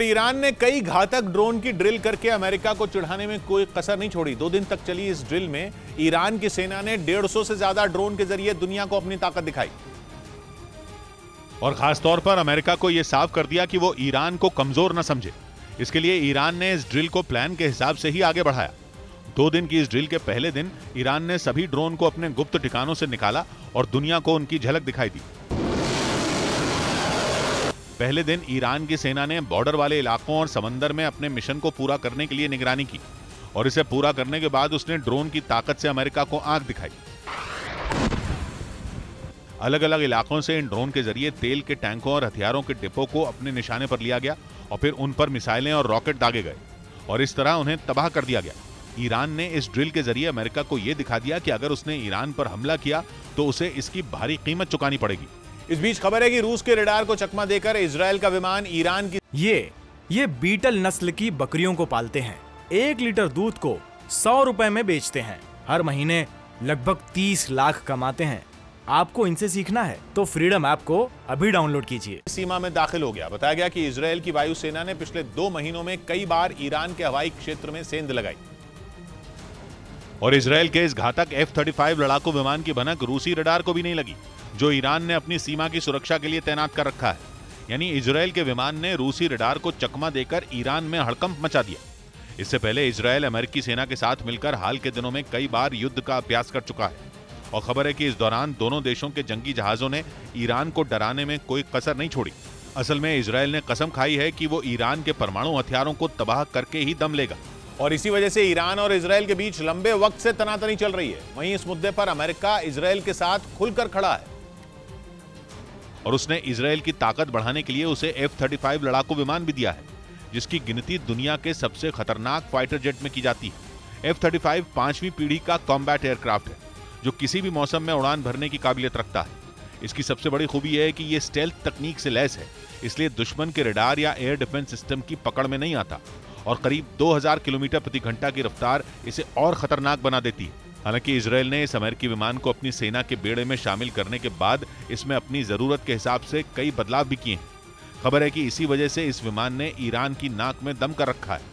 Iran ने कई घातक ड्रोन की ड्रिल करके अमेरिका को चिढ़ाने में कोई कसर नहीं छोड़ी। 2 दिन तक चली इस ड्रिल में ईरान की सेना ने 150 से ज्यादा ड्रोन के जरिए दुनिया को अपनी ताकत दिखाई और खासतौर पर अमेरिका को यह साफ कर दिया कि वो ईरान को कमजोर न समझे। इसके लिए ईरान ने इस ड्रिल को प्लान के हिसाब से ही आगे बढ़ाया। 2 दिन की इस ड्रिल के पहले दिन ईरान ने सभी ड्रोन को अपने गुप्त ठिकानों से निकाला और दुनिया को उनकी झलक दिखाई दी। पहले दिन ईरान की सेना ने बॉर्डर वाले इलाकों और समंदर में अपने मिशन को पूरा करने के लिए निगरानी की और इसे पूरा करने के बाद उसने ड्रोन की ताकत से अमेरिका को आंख दिखाई। अलग अलग इलाकों से इन ड्रोन के जरिए तेल के टैंकों और हथियारों के डिपो को अपने निशाने पर लिया गया और फिर उन पर मिसाइलें और रॉकेट दागे गए और इस तरह उन्हें तबाह कर दिया गया। ईरान ने इस ड्रिल के जरिए अमेरिका को यह दिखा दिया कि अगर उसने ईरान पर हमला किया तो उसे इसकी भारी कीमत चुकानी पड़ेगी। इस बीच खबर है कि रूस के रडार को चकमा देकर इजरायल का विमान ईरान की ये बीटल नस्ल की बकरियों को पालते हैं। 1 लीटर दूध को 100 रुपए में बेचते हैं। हर महीने लगभग 30 लाख कमाते हैं। आपको इनसे सीखना है तो फ्रीडम ऐप को अभी डाउनलोड कीजिए। सीमा में दाखिल हो गया। बताया गया कि इजरायल की वायुसेना ने पिछले 2 महीनों में कई बार ईरान के हवाई क्षेत्र में सेंध लगाई और इजरायल के इस घातक F-35 लड़ाकू विमान की भनक रूसी रडार को भी नहीं लगी, जो ईरान ने अपनी सीमा की सुरक्षा के लिए तैनात कर रखा है। यानी इजरायल के विमान ने रूसी रडार को चकमा देकर ईरान में हड़कंप मचा दिया। इससे पहले इजरायल अमेरिकी सेना के साथ मिलकर हाल के दिनों में कई बार युद्ध का अभ्यास कर चुका है और खबर है कि इस दौरान दोनों देशों के जंगी जहाजों ने ईरान को डराने में कोई कसर नहीं छोड़ी। असल में इजरायल ने कसम खाई है कि वो ईरान के परमाणु हथियारों को तबाह करके ही दम लेगा और इसी वजह से ईरान और इजरायल के बीच लंबे वक्त से तनातनी चल रही है। वहीं इस मुद्दे पर अमेरिका इजरायल के साथ खुलकर खड़ा है और उसने इजरायल की ताकत बढ़ाने के लिए उसे F-35 लड़ाकू विमान भी दिया है, जिसकी गिनती दुनिया के सबसे खतरनाक फाइटर जेट में की जाती है। F-35 5वीं पीढ़ी का कॉम्बैट एयरक्राफ्ट है, जो किसी भी मौसम में उड़ान भरने की काबिलियत रखता है। इसकी सबसे बड़ी खूबी है कि यह स्टेल्थ तकनीक से लैस है, इसलिए दुश्मन के रडार या एयर डिफेंस सिस्टम की पकड़ में नहीं आता और करीब 2000 किलोमीटर प्रति घंटा की रफ्तार इसे और खतरनाक बना देती है। हालांकि इजरायल ने इस अमेरिकी विमान को अपनी सेना के बेड़े में शामिल करने के बाद इसमें अपनी जरूरत के हिसाब से कई बदलाव भी किए हैं। खबर है कि इसी वजह से इस विमान ने ईरान की नाक में दम कर रखा है।